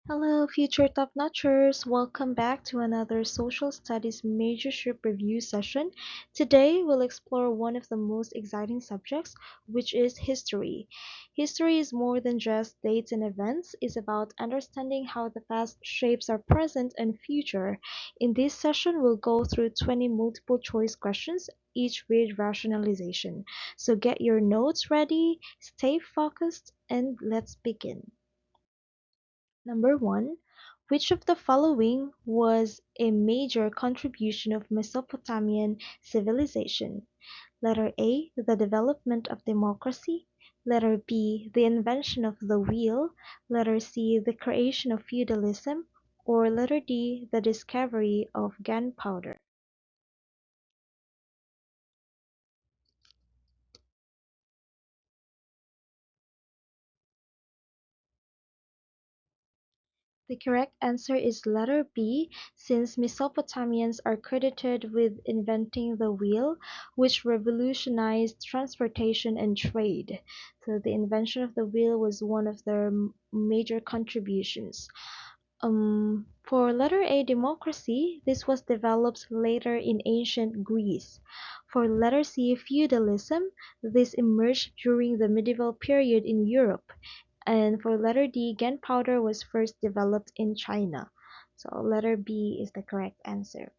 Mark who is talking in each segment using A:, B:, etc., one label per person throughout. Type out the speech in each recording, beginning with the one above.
A: Hello, future top notchers! Welcome back to another social studies majorship review session. Today, we'll explore one of the most exciting subjects, which is history. History is more than just dates and events, it's about understanding how the past shapes our present and future. In this session, we'll go through 20 multiple choice questions, each with rationalization. So get your notes ready, stay focused, and let's begin. Number one, which of the following was a major contribution of Mesopotamian civilization? Letter A, the development of democracy. Letter B, the invention of the wheel. Letter C, the creation of feudalism. Or letter D, the discovery of gunpowder. The correct answer is letter B, since Mesopotamians are credited with inventing the wheel, which revolutionized transportation and trade. So the invention of the wheel was one of their major contributions. For letter A, democracy, this was developed later in ancient Greece. For letter C, feudalism, this emerged during the medieval period in Europe. And for letter D, gunpowder was first developed in China. So letter B is the correct answer.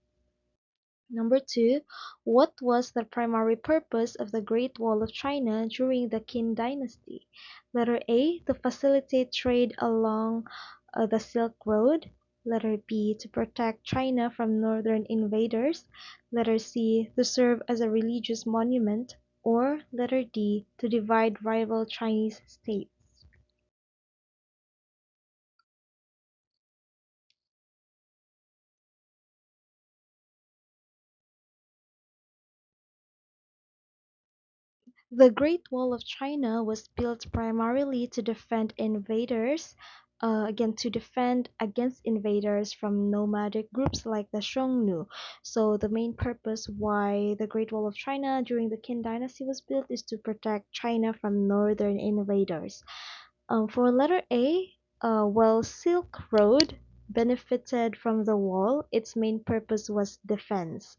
A: Number two, what was the primary purpose of the Great Wall of China during the Qin dynasty? Letter A, to facilitate trade along the Silk Road. Letter B, to protect China from northern invaders. Letter C, to serve as a religious monument. Or letter D, to divide rival Chinese states. The Great Wall of China was built primarily to defend invaders, to defend against invaders from nomadic groups like the Xiongnu. So the main purpose why the Great Wall of China during the Qin Dynasty was built is to protect China from northern invaders. For letter A, while Silk Road benefited from the wall, its main purpose was defense.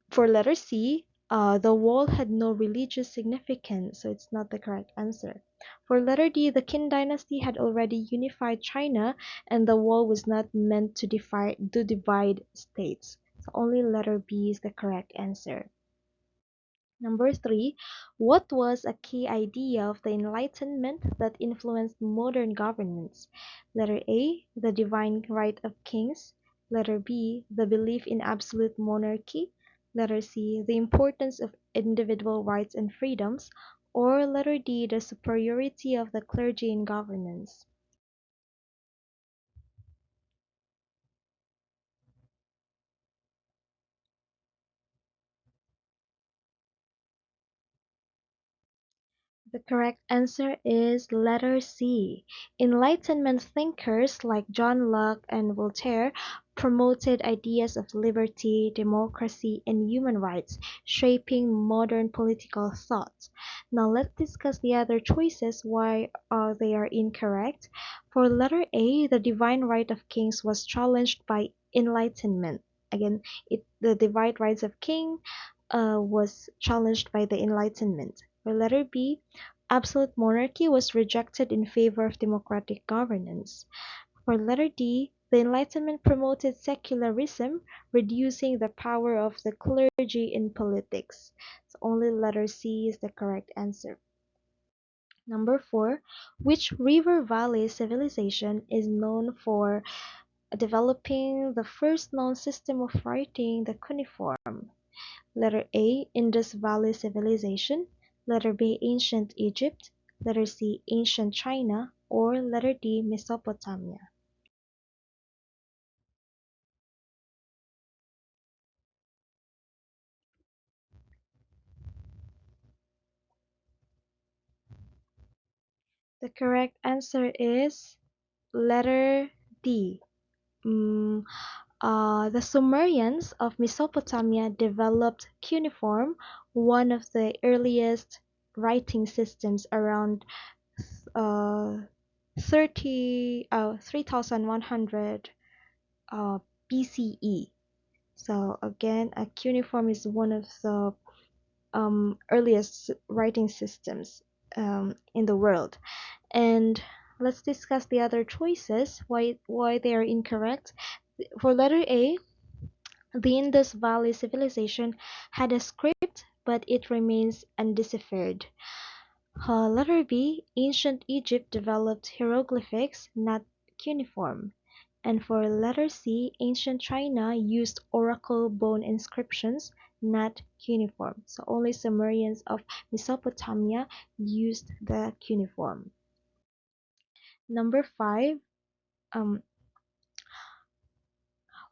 A: For letter C, the wall had no religious significance, so it's not the correct answer. For letter D, the Qin dynasty had already unified China, and the wall was not meant to divide states. So only letter B is the correct answer. Number three, what was a key idea of the Enlightenment that influenced modern governments? Letter A, the divine right of kings. Letter B, the belief in absolute monarchy. Letter C, the importance of individual rights and freedoms. Or letter D, the superiority of the clergy in governance. The correct answer is letter C. Enlightenment thinkers like John Locke and Voltaire promoted ideas of liberty, democracy, and human rights, shaping modern political thought. Now let's discuss the other choices why they are incorrect. For letter A, the divine right of kings was challenged by Enlightenment. Again, the divine rights of king was challenged by the Enlightenment. For letter B, absolute monarchy was rejected in favor of democratic governance. For letter D, the Enlightenment promoted secularism, reducing the power of the clergy in politics. So only letter C is the correct answer. Number four, which river valley civilization is known for developing the first known system of writing, the cuneiform? Letter A, Indus Valley Civilization. Letter B, Ancient Egypt. Letter C, Ancient China. Or letter D, Mesopotamia. The correct answer is letter D. Mm, the Sumerians of Mesopotamia developed cuneiform, one of the earliest writing systems around uh, 3100 uh, BCE. So again, a cuneiform is one of the earliest writing systems in the world. And let's discuss the other choices, why they are incorrect. For letter A, the Indus Valley Civilization had a script, but it remains undeciphered. Letter B, ancient Egypt developed hieroglyphics, not cuneiform. And for letter C, ancient China used oracle bone inscriptions, not cuneiform. So only Sumerians of Mesopotamia used the cuneiform. Number 5, um,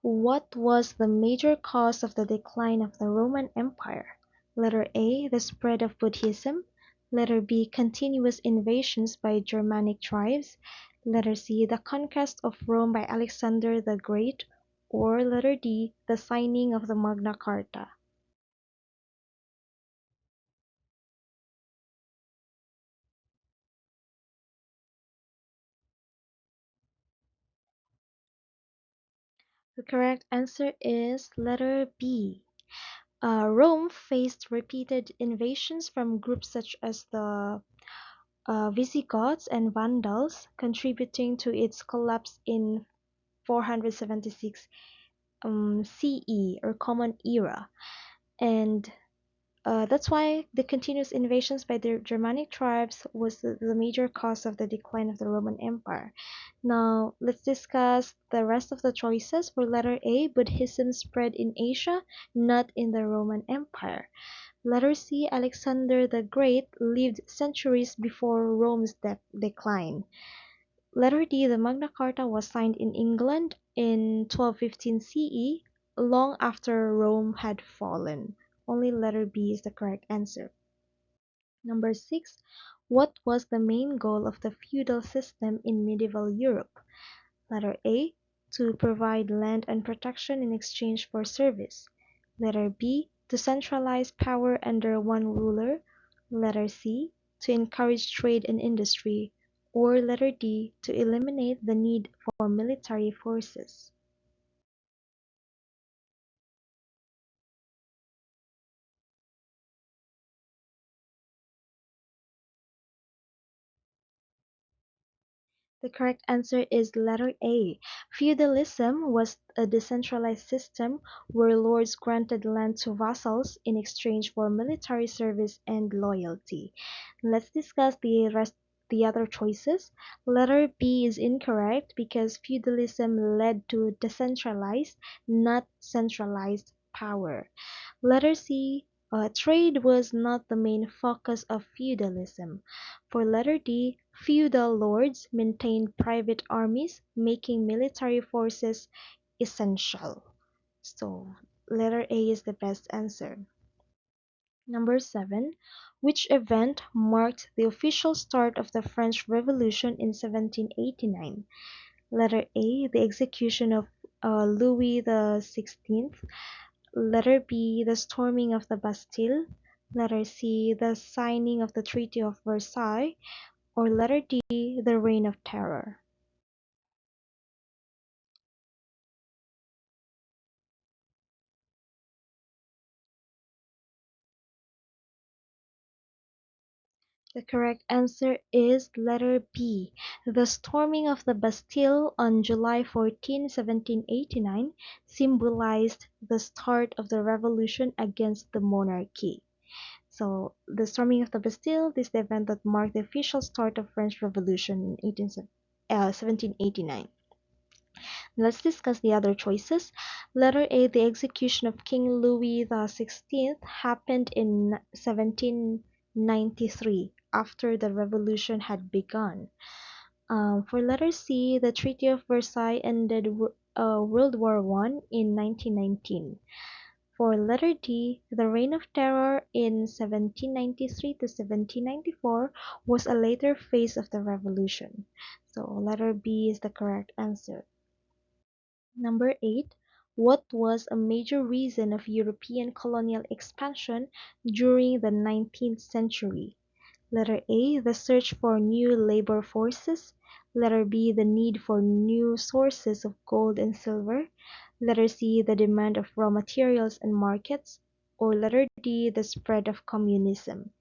A: what was the major cause of the decline of the Roman Empire? Letter A, the spread of Buddhism. Letter B, continuous invasions by Germanic tribes. Letter C, the conquest of Rome by Alexander the Great. Or letter D, the signing of the Magna Carta. The correct answer is letter B. Rome faced repeated invasions from groups such as the Visigoths and Vandals, contributing to its collapse in 476 CE or Common Era. And that's why the continuous invasions by the Germanic tribes was the major cause of the decline of the Roman Empire. Now, let's discuss the rest of the choices. For letter A, Buddhism spread in Asia, not in the Roman Empire. Letter C, Alexander the Great lived centuries before Rome's decline. Letter D, the Magna Carta was signed in England in 1215 CE, long after Rome had fallen. Only letter B is the correct answer. Number 6, what was the main goal of the feudal system in medieval Europe? Letter A, to provide land and protection in exchange for service. Letter B, to centralize power under one ruler. Letter C, to encourage trade and industry. Or letter D, to eliminate the need for military forces. The correct answer is letter A. Feudalism was a decentralized system where lords granted land to vassals in exchange for military service and loyalty. Let's discuss the other choices. Letter B is incorrect because feudalism led to decentralized, not centralized power. Letter C, trade was not the main focus of feudalism. For letter D, feudal lords maintained private armies, making military forces essential. So, letter A is the best answer. Number 7, which event marked the official start of the French Revolution in 1789? Letter A, the execution of Louis XVI. Letter B, the storming of the Bastille. Letter C, the signing of the Treaty of Versailles. Or letter D, the Reign of Terror. The correct answer is letter B. The storming of the Bastille on July 14, 1789 symbolized the start of the revolution against the monarchy. So, the storming of the Bastille is the event that marked the official start of French Revolution in 1789. Let's discuss the other choices. Letter A, the execution of King Louis XVI happened in 1793 after the revolution had begun. For letter C, the Treaty of Versailles ended World War I in 1919. For letter D, the Reign of Terror in 1793 to 1794 was a later phase of the revolution. So letter B is the correct answer. Number 8, what was a major reason of European colonial expansion during the 19th century? Letter A, the search for new labor forces. Letter B, the need for new sources of gold and silver. Letter C, the demand of raw materials and markets. Or letter D, the spread of communism.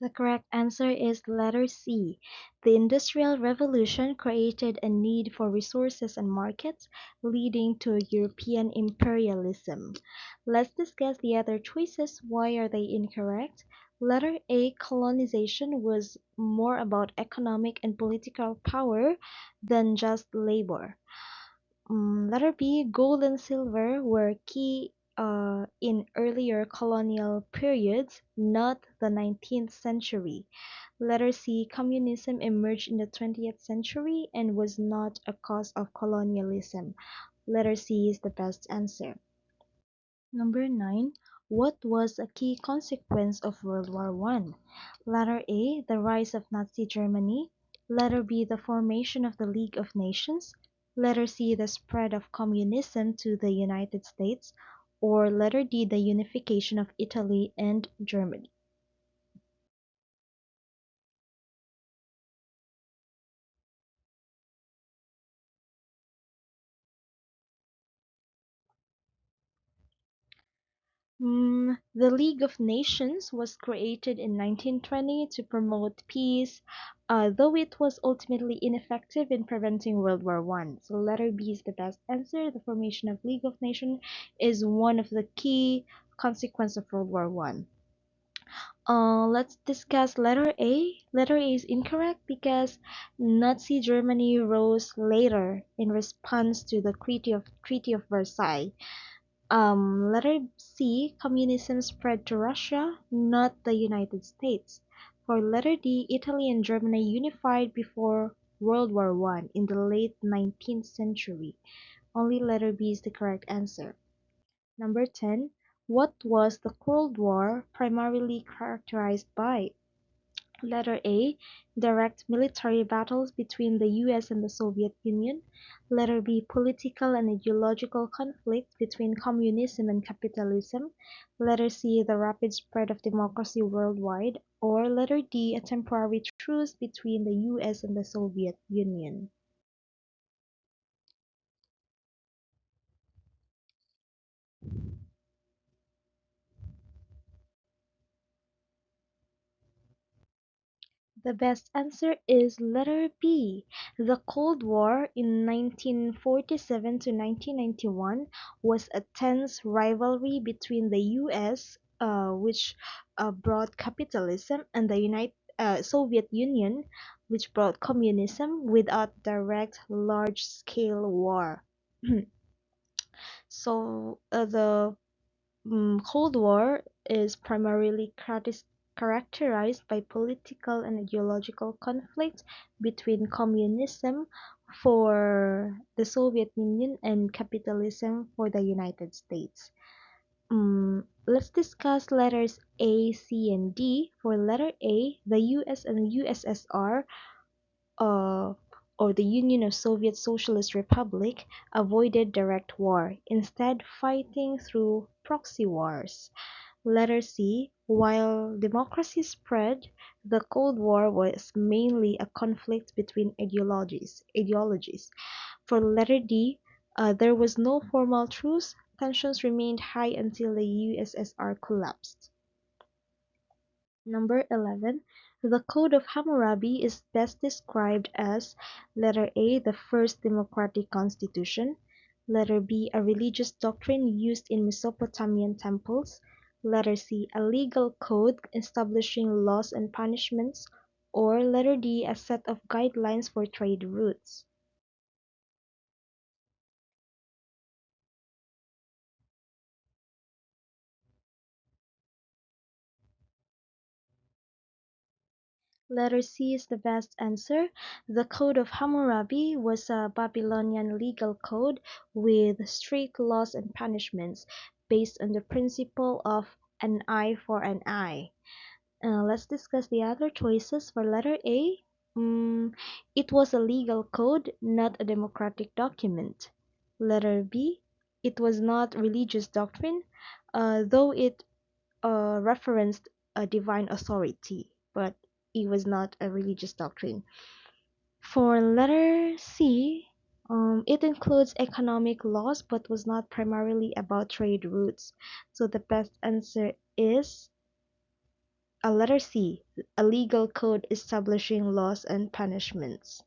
A: The correct answer is letter C. The Industrial Revolution created a need for resources and markets, leading to European imperialism. Let's discuss the other choices. Why are they incorrect? Letter A, colonization was more about economic and political power than just labor. Letter B, gold and silver were key in earlier colonial periods, not the 19th century. Letter C, communism emerged in the 20th century and was not a cause of colonialism. Letter C is the best answer. Number 9. What was a key consequence of World War One? Letter A, the rise of Nazi Germany. Letter B, the formation of the League of Nations. Letter C, the spread of communism to the United States. Or letter D, the unification of Italy and Germany. The League of Nations was created in 1920 to promote peace, though it was ultimately ineffective in preventing World War One. So letter B is the best answer. The formation of League of Nations is one of the key consequences of World War One. Let's discuss letter A. Letter A is incorrect because Nazi Germany rose later in response to the Treaty of Versailles. Letter C, communism spread to Russia, not the United States. For letter D, Italy and Germany unified before World War One in the late 19th century. Only letter B is the correct answer. Number 10. What was the Cold War primarily characterized by? Letter A, direct military battles between the US and the Soviet Union. Letter B, political and ideological conflict between communism and capitalism. Letter C, the rapid spread of democracy worldwide. Or letter D, a temporary truce between the US and the Soviet Union. The best answer is letter B. The Cold War in 1947 to 1991 was a tense rivalry between the US, which brought capitalism, and the Soviet Union, which brought communism, without direct large-scale war. So the Cold War is primarily characterized by political and ideological conflict between communism for the Soviet Union and capitalism for the United States. Let's discuss letters A, C, and D. For letter A, the US and USSR, uh, or the Union of Soviet Socialist Republic, avoided direct war, instead fighting through proxy wars. Letter C, while democracy spread, the Cold War was mainly a conflict between ideologies. For letter D, there was no formal truce. Tensions remained high until the USSR collapsed. Number 11. The Code of Hammurabi is best described as letter A, the first democratic constitution, letter B, a religious doctrine used in Mesopotamian temples, letter C, a legal code establishing laws and punishments, or letter D, a set of guidelines for trade routes. Letter C is the best answer. The Code of Hammurabi was a Babylonian legal code with strict laws and punishments based on the principle of an eye for an eye. Let's discuss the other choices for letter A. It was a legal code, not a democratic document. Letter B. it was not religious doctrine, though it referenced a divine authority, but it was not a religious doctrine. For letter C, it includes economic laws but was not primarily about trade routes. So the best answer is a letter C, a legal code establishing laws and punishments.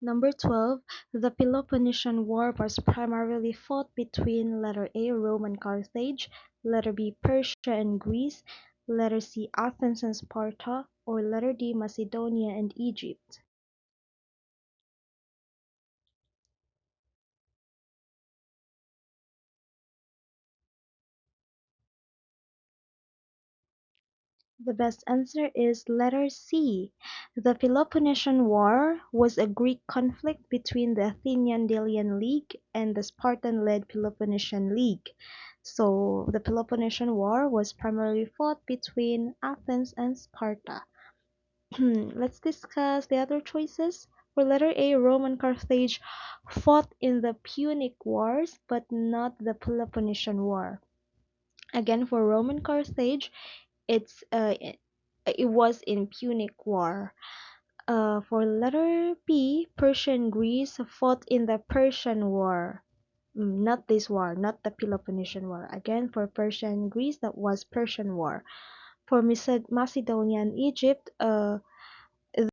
A: Number 12, the Peloponnesian War was primarily fought between letter A, Rome and Carthage, letter B, Persia and Greece, letter C, Athens and Sparta, or letter D, Macedonia and Egypt. The best answer is letter C. The Peloponnesian War was a Greek conflict between the Athenian Delian League and the Spartan-led Peloponnesian League. So the Peloponnesian War was primarily fought between Athens and Sparta. Let's discuss the other choices. For letter A, Rome and Carthage fought in the Punic Wars, but not the Peloponnesian War. Again, for Rome and Carthage, it's it was in Punic War. For letter B, Persia and Greece fought in the Persian War. Not this war, not the Peloponnesian War. Again, for Persia and Greece, that was Persian War. For Macedonia and Egypt,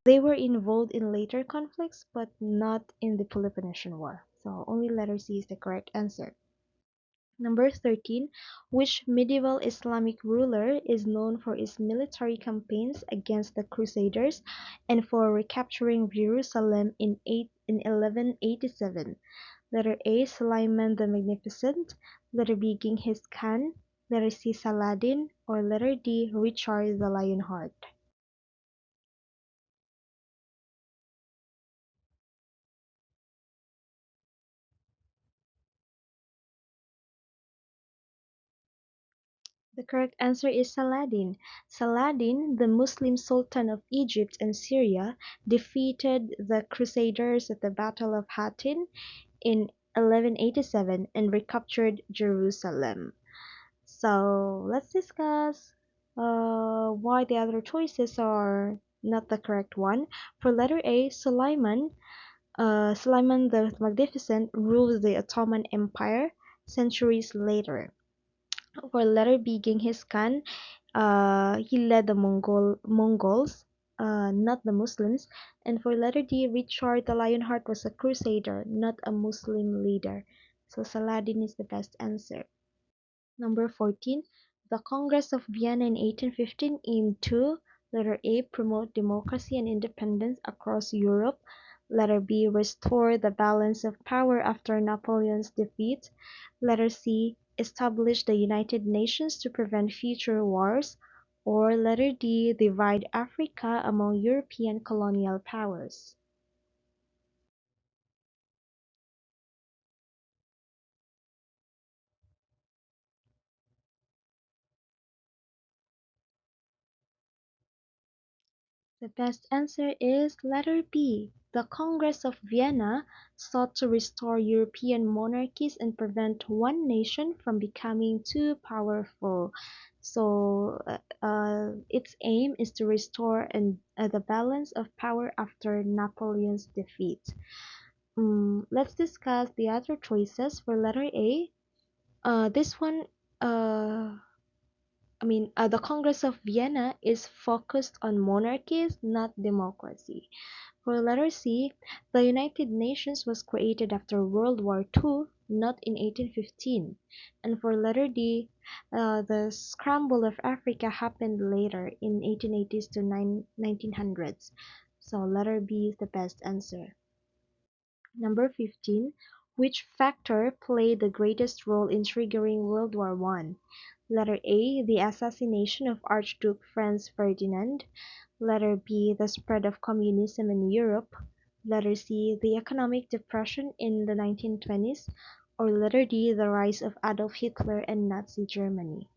A: they were involved in later conflicts, but not in the Peloponnesian War. So only letter C is the correct answer. Number 13, which medieval Islamic ruler is known for his military campaigns against the Crusaders and for recapturing Jerusalem in 1187? Letter A, Suleiman the Magnificent, letter B, Genghis Khan, letter C, Saladin, or letter D, Richard the Lionheart. The correct answer is Saladin. Saladin, the Muslim Sultan of Egypt and Syria, defeated the Crusaders at the Battle of Hattin in 1187 and recaptured Jerusalem. So let's discuss why the other choices are not the correct one. For letter A, Suleiman the Magnificent ruled the Ottoman Empire centuries later. For letter B, Genghis Khan, he led the Mongols, not the Muslims. And for letter D, Richard the Lionheart was a crusader, not a Muslim leader. So Saladin is the best answer. Number 14, the Congress of Vienna in 1815 aimed to letter A, promote democracy and independence across Europe, letter B, restore the balance of power after Napoleon's defeat, letter C, establish the United Nations to prevent future wars, or letter D, divide Africa among European colonial powers. The best answer is letter B. The Congress of Vienna sought to restore European monarchies and prevent one nation from becoming too powerful. So its aim is to restore the balance of power after Napoleon's defeat. Let's discuss the other choices for letter A. This one, uh, the Congress of Vienna is focused on monarchies, not democracy. For letter C, the United Nations was created after World War II, not in 1815. And for letter D, the scramble of Africa happened later in 1880s to 1900s. So letter B is the best answer. Number 15, which factor played the greatest role in triggering World War One? Letter A, the assassination of Archduke Franz Ferdinand. Letter B, the spread of communism in Europe. Letter C, the economic depression in the 1920s. Or letter D, the rise of Adolf Hitler and Nazi Germany.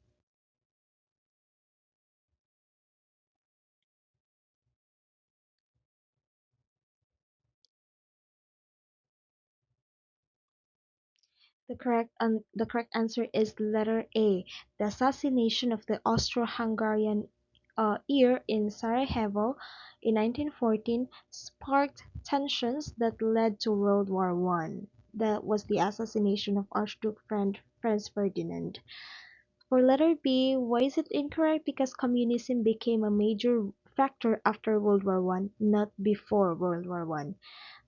A: The correct answer is letter A. The assassination of the Austro-Hungarian heir in Sarajevo in 1914 sparked tensions that led to World War One. That was the assassination of Archduke Franz Ferdinand. For letter B, why is it incorrect? Because communism became a major factor after World War One, not before World War One.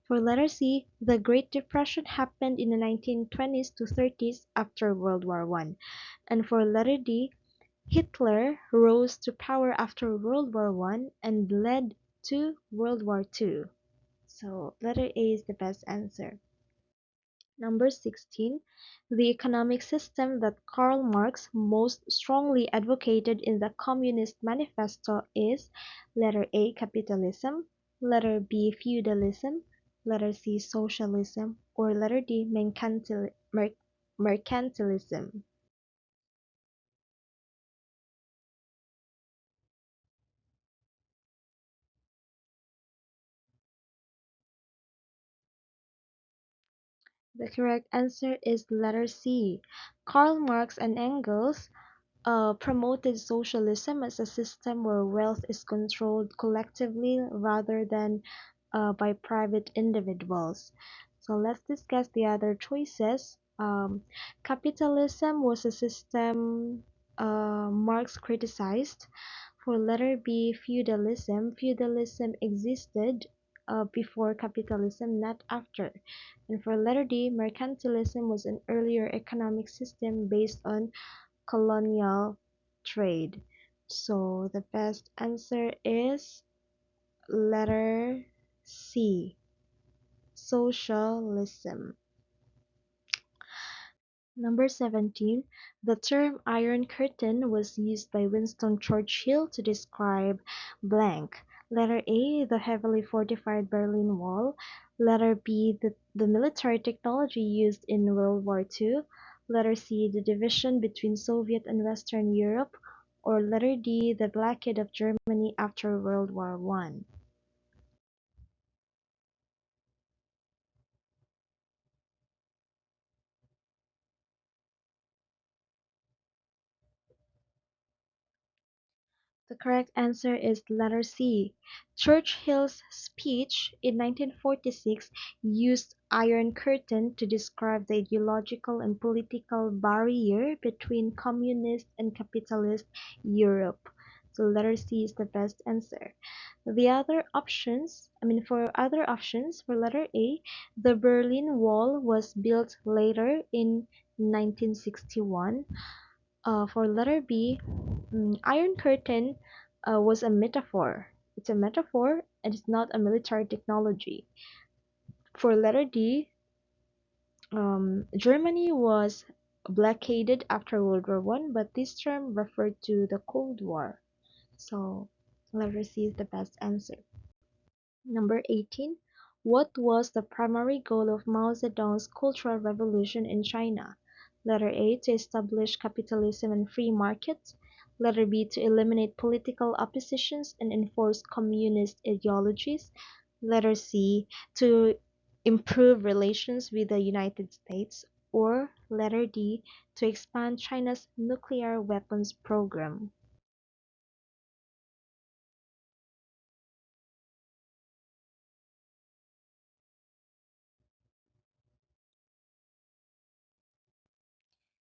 A: For letter C, the Great Depression happened in the 1920s to 30s after World War One. And for letter D, Hitler rose to power after World War One and led to World War Two. So letter A is the best answer. Number 16, the economic system that Karl Marx most strongly advocated in the Communist Manifesto is letter A, capitalism, letter B, feudalism, letter C, socialism, or letter D, mercantilism. The correct answer is letter C. Karl Marx and Engels promoted socialism as a system where wealth is controlled collectively rather than by private individuals. So let's discuss the other choices. Capitalism was a system Marx criticized. For letter B, feudalism. Feudalism existed before capitalism, not after. And for letter D, mercantilism was an earlier economic system based on colonial trade. So the best answer is letter C, socialism. Number 17, the term Iron Curtain was used by Winston Churchill to describe blank. Letter A, the heavily fortified Berlin Wall. Letter B, the military technology used in World War II. Letter C, the division between Soviet and Western Europe. Or letter D, the blockade of Germany after World War One. The correct answer is letter C. Churchill's speech in 1946 used "Iron Curtain" to describe the ideological and political barrier between communist and capitalist Europe. So letter C is the best answer. The other options, for other options, for letter A, the Berlin Wall was built later in 1961. For letter B, Iron Curtain was a metaphor. It's a metaphor and it's not a military technology. For letter D, Germany was blockaded after World War One, but this term referred to the Cold War. So letter C is the best answer. Number 18. What was the primary goal of Mao Zedong's Cultural Revolution in China? Letter A. To establish capitalism and free markets. Letter B. To eliminate political oppositions and enforce communist ideologies. Letter C. To improve relations with the United States. Or letter D. To expand China's nuclear weapons program.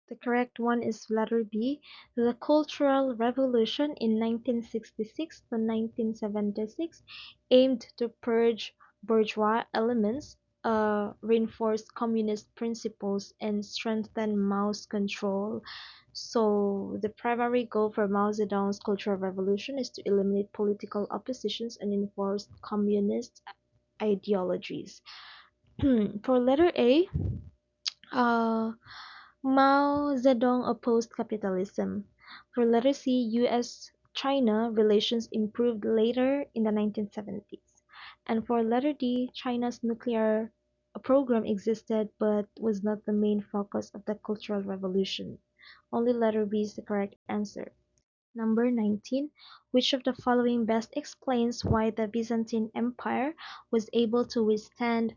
A: The correct one is letter B. The Cultural Revolution in 1966 to 1976 aimed to purge bourgeois elements, reinforce communist principles, and strengthen Mao's control. So the primary goal for Mao Zedong's Cultural Revolution is to eliminate political oppositions and enforce communist ideologies. For letter A, uh, Mao Zedong opposed capitalism. For letter C, US-China relations improved later in the 1970s. And for letter D, China's nuclear program existed but was not the main focus of the Cultural Revolution. Only letter B is the correct answer. Number 19. Which of the following best explains why the Byzantine Empire was able to withstand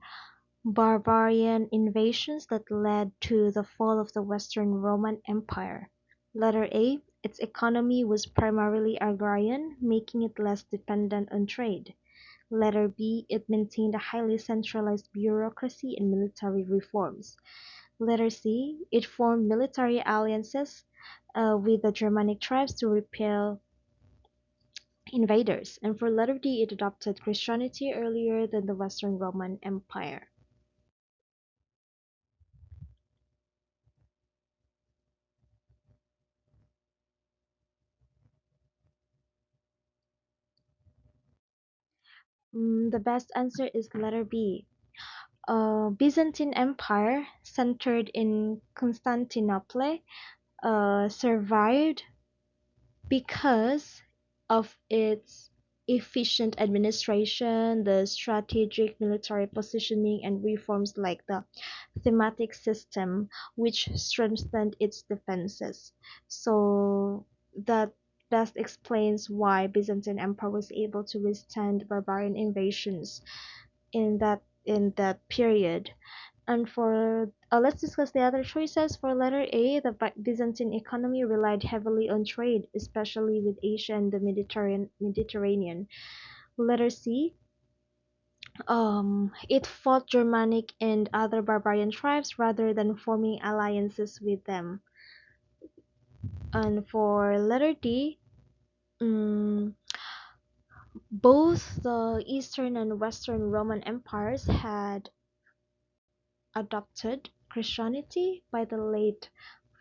A: Barbarian invasions that led to the fall of the Western Roman Empire. Letter A. Its economy was primarily agrarian, making it less dependent on trade. Letter B. It maintained a highly centralized bureaucracy and military reforms. Letter C. It formed military alliances with the Germanic tribes to repel invaders. And for letter D, it adopted Christianity earlier than the Western Roman Empire. The best answer is letter B. Byzantine Empire, centered in Constantinople, survived because of its efficient administration, the strategic military positioning, and reforms like the thematic system, which strengthened its defenses. So that best explains why Byzantine Empire was able to withstand barbarian invasions in that period. And for let's discuss the other choices. For letter A, the Byzantine economy relied heavily on trade, especially with Asia and the Mediterranean. Letter C, it fought Germanic and other barbarian tribes rather than forming alliances with them. And for letter D, um, both the Eastern and Western Roman empires had adopted Christianity by the late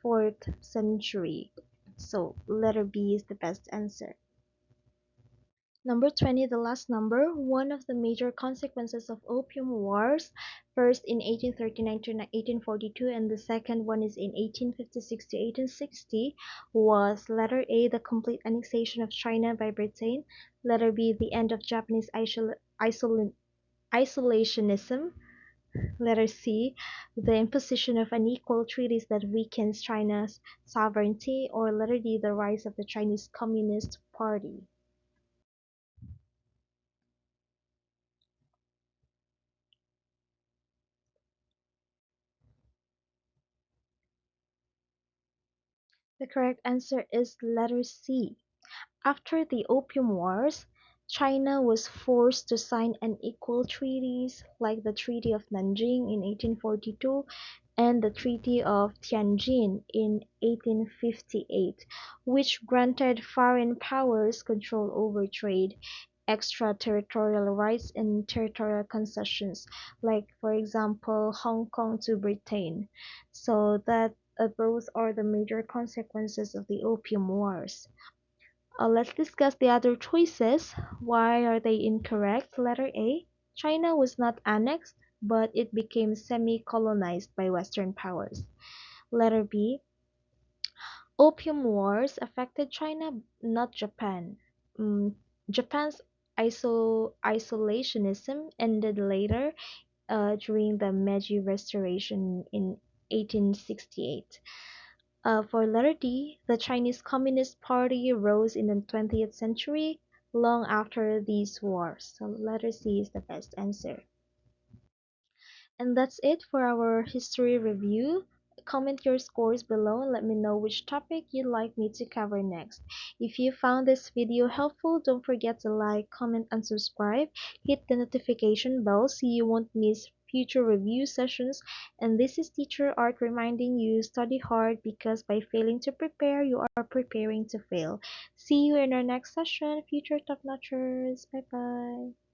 A: 4th century. So letter B is the best answer. Number 20, the last number, one of the major consequences of Opium Wars, first in 1839 to 1842 and the second one is in 1856 to 1860, was letter A, the complete annexation of China by Britain, letter B, the end of Japanese isolationism, letter C, the imposition of unequal treaties that weakens China's sovereignty, or letter D, the rise of the Chinese Communist Party. The correct answer is letter C. After the Opium Wars, China was forced to sign unequal treaties like the Treaty of Nanjing in 1842 and the Treaty of Tianjin in 1858, which granted foreign powers control over trade, extraterritorial rights, and territorial concessions, like, for example, Hong Kong to Britain. So that those are the major consequences of the Opium Wars. Let's discuss the other choices. Why are they incorrect? Letter A. China was not annexed, but it became semi-colonized by Western powers. Letter B. Opium Wars affected China, not Japan. Mm, Japan's isolationism ended later during the Meiji Restoration in 1868. For letter D, the Chinese Communist Party rose in the 20th century, long after these wars. So letter C is the best answer. And that's it for our history review. Comment your scores below and let me know which topic you'd like me to cover next. If you found this video helpful, don't forget to like, comment, and subscribe. Hit the notification bell so you won't miss future review sessions. And this is Teacher Art reminding you study hard because by failing to prepare, you are preparing to fail. See you in our next session, future top notchers. Bye bye.